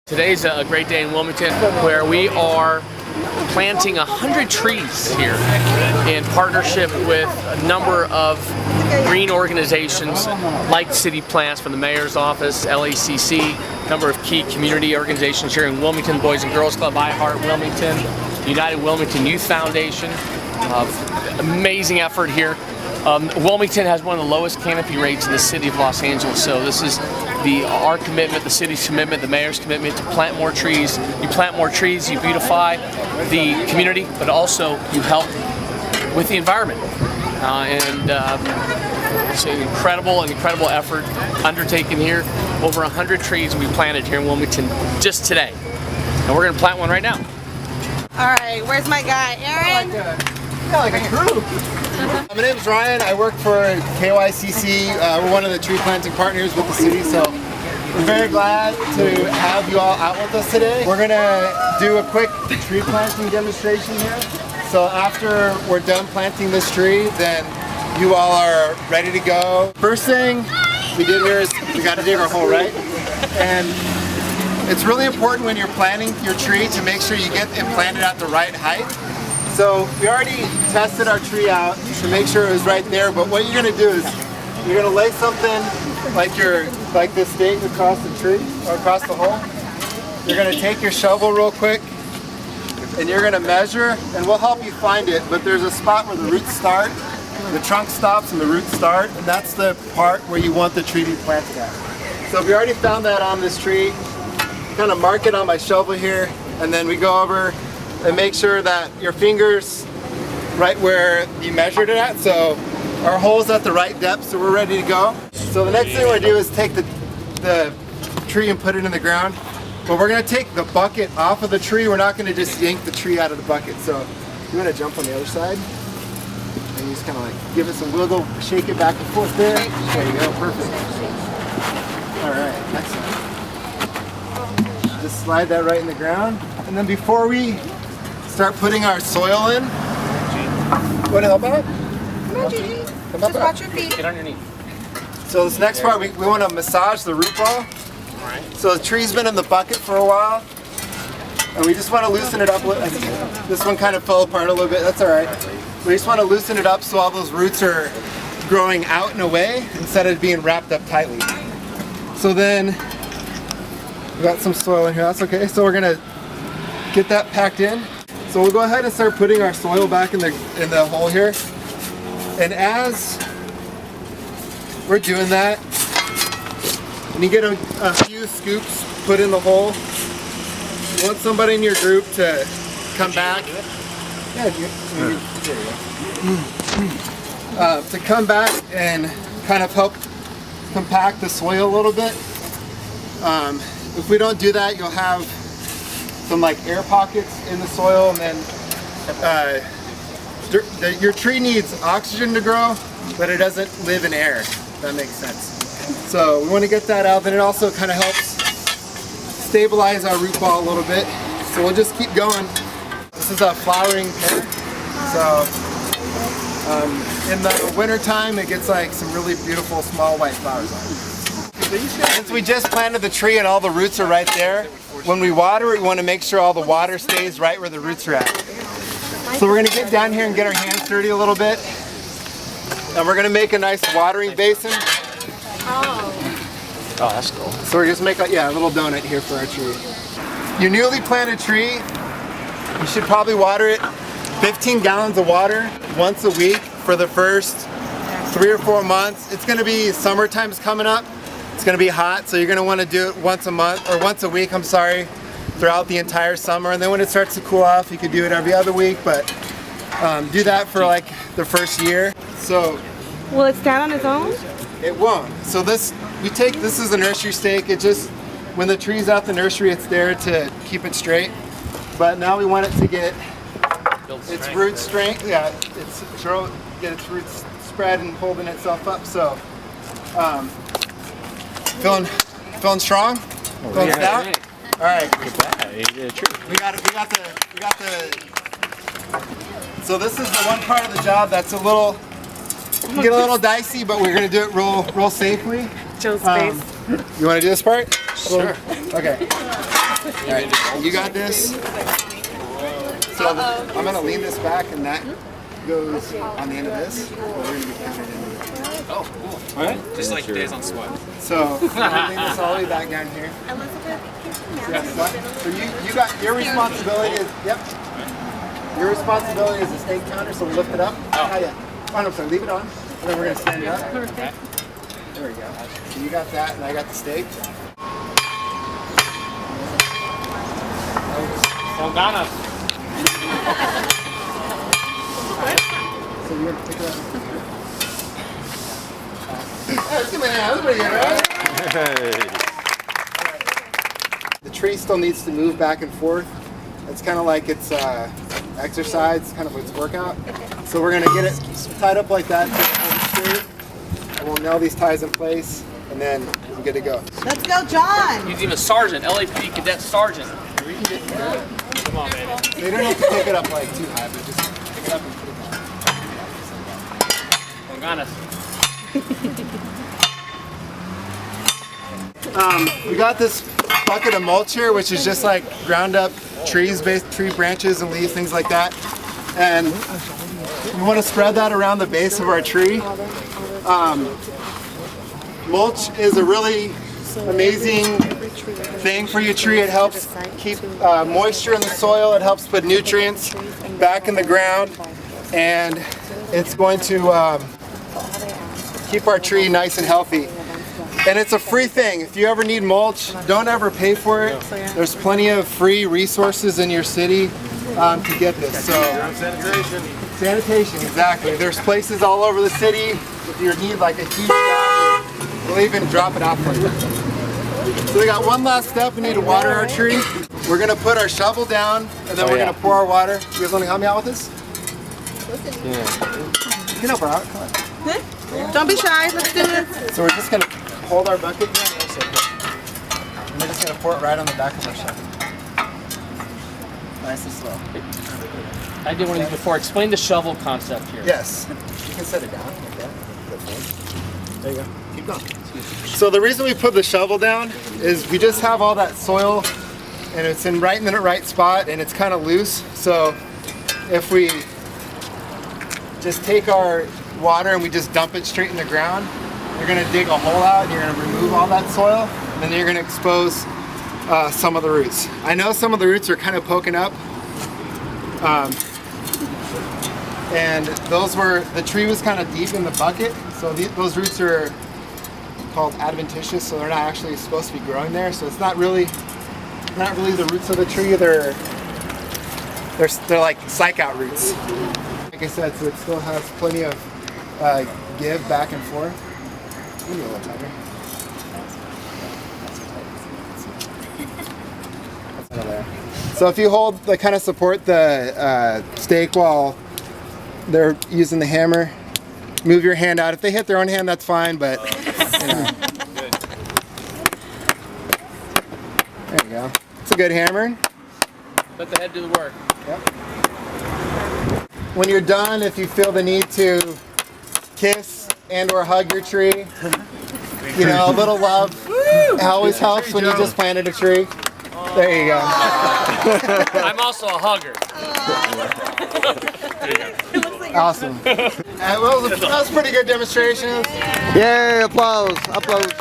Today's a great day in Wilmington where we are planting 100 trees here in partnership with a number of green organizations like City Plants from the Mayor's Office, LACC, a number of key community organizations here in Wilmington, Boys and Girls Club, Heart Wilmington, United Wilmington Youth Foundation. Amazing effort here. Wilmington has one of the lowest canopy rates in the city of Los Angeles, so this is our commitment, the city's commitment, the mayor's commitment to plant more trees. You plant more trees, you beautify the community, but also you help with the environment. It's an incredible effort undertaken here. Over 100 trees we planted here in Wilmington just today, and we're going to plant one right now. All right, where's my guy, Aaron? Like a crew. My name's Ryan. I work for KYCC. We're one of the tree planting partners with the city, so we're very glad to have you all out with us today. We're gonna do a quick tree planting demonstration here. So after we're done planting this tree, then you all are ready to go. First thing we did here is we got to dig our hole, right? And it's really important when you're planting your tree to make sure you get it planted at the right height. So we already tested our tree out to make sure it was right there, but what you're going to do is you're going to lay something like this stake across the tree, or across the hole. You're going to take your shovel real quick and you're going to measure, and we'll help you find it, but there's a spot where the roots start, the trunk stops and the roots start, and that's the part where you want the tree to be planted at. So we already found that on this tree. Kind of mark it on my shovel here, and then we go over and make sure that your finger's right where you measured it at. So our hole's at the right depth, so we're ready to go. So the next thing we're gonna do is take the tree and put it in the ground. But we're gonna take the bucket off of the tree. We're not gonna just yank the tree out of the bucket. So you're gonna jump on the other side. And you just kind of like give it some wiggle, shake it back and forth there. There you go, perfect. All right, excellent. Just slide that right in the ground. And then before we start putting our soil in, you want to help out? Come on, Gigi. Come Just up. watch your feet. Get underneath. So this next part, we want to massage the root ball. So the tree's been in the bucket for a while, and we just want to loosen it up. This one kind of fell apart a little bit, that's all right. We just want to loosen it up so all those roots are growing out and away instead of being wrapped up tightly. So then, we got some soil in here, that's okay. So we're gonna get that packed in. So we'll go ahead and start putting our soil back in the hole here. And as we're doing that, and you get a few scoops put in the hole, you want somebody in your group to come back. Yeah, to come back and kind of help compact the soil a little bit. If we don't do that, you'll have some like air pockets in the soil, and then your tree needs oxygen to grow, but it doesn't live in air, if that makes sense. So we want to get that out, and it also kind of helps stabilize our root ball a little bit. So we'll just keep going. This is a flowering pear. So in the winter time, it gets like some really beautiful small white flowers on it. Since we just planted the tree and all the roots are right there, when we water it, we want to make sure all the water stays right where the roots are at. So we're going to get down here and get our hands dirty a little bit. And we're going to make a nice watering basin. Oh, that's cool. So we're just make a little donut here for our tree. Your newly planted tree, you should probably water it 15 gallons of water once a week for the first 3 or 4 months. It's going to be summertime's coming up. It's going to be hot, so you're going to want to do it once a month, or once a week, I'm sorry, throughout the entire summer. And then when it starts to cool off, you could do it every other week, but do that for like the first year. So Will it stand on its own? it won't. So this is a nursery stake. It just, when the tree's out the nursery, it's there to keep it straight. But now we want it to get its root strength. Yeah, get its roots spread and holding itself up. So. Feeling strong? Feeling stout? All right. Look at that. You did a trick. We got the. So this is the one part of the job that's a little dicey, but we're gonna do it real safely. Joe's face. You want to do this part? Sure. Okay. All right, you got this. So I'm gonna lean this back, and that goes on the end of this. But we're gonna be counted into it. Oh, cool. All right. Just like days on SWAT. So I'm gonna lean this all the way back down here. So you got your responsibility is Your responsibility is the steak counter. So we lift it up. Oh, yeah. Oh no, sorry. Leave it on, and then we're gonna stand it up. Okay. There we go. So you got that, and I got the steak. Don't got us. So you're gonna pick it up. That's good, man. That's pretty good, right? The tree still needs to move back and forth. It's kind of like it's exercise, kind of its workout. So we're gonna get it tied up like that to hold it straight. And we'll nail these ties in place, and then we're good to go. Let's go, John. He's even a sergeant, LAPD cadet sergeant. We can get good. Come on, baby. So you don't have to pick it up like too high, but just pick it up and put it down. Don't got us. We got this bucket of mulch here, which is just like ground up tree branches and leaves, things like that. And we want to spread that around the base of our tree. Mulch is a really amazing thing for your tree. It helps keep moisture in the soil. It helps put nutrients back in the ground, and it's going to keep our tree nice and healthy. And it's a free thing. If you ever need mulch, don't ever pay for it. There's plenty of free resources in your city to get this. So sanitation, exactly. There's places all over the city. If you need like a huge job, we'll even drop it off for you. So we got one last step. We need to water our tree. We're gonna put our shovel down, and then we're gonna pour our water. You guys want to help me out with this? Yeah. You can help her out. Come on. Don't be shy. Let's do it. So we're just gonna hold our bucket and we're just gonna pour it right on the back of our shovel. Nice and slow. I did one of these before. Explain the shovel concept here. Yes. You can set it down like that. There you go. Keep going. So the reason we put the shovel down is we just have all that soil, and it's right in the right spot, and it's kind of loose. So if we just take our water and we just dump it straight in the ground, you're going to dig a hole out and you're going to remove all that soil, and then you're going to expose some of the roots. I know some of the roots are kind of poking up, and the tree was kind of deep in the bucket, so those roots are called adventitious, so they're not actually supposed to be growing there. So it's not really the roots of the tree. They're like psych out roots. Like I said, so it still has plenty of give back and forth. Maybe a little tighter. That's there. So if you hold, kind of support the stake while they're using the hammer, move your hand out. If they hit their own hand, that's fine, but you know. There you go. It's a good hammer. Let the head do the work. Yep. When you're done, if you feel the need to kiss and or hug your tree, you know, a little love always helps when you just planted a tree. There you go. I'm also a hugger. Awesome. That was a pretty good demonstration. Yay, applause, applause.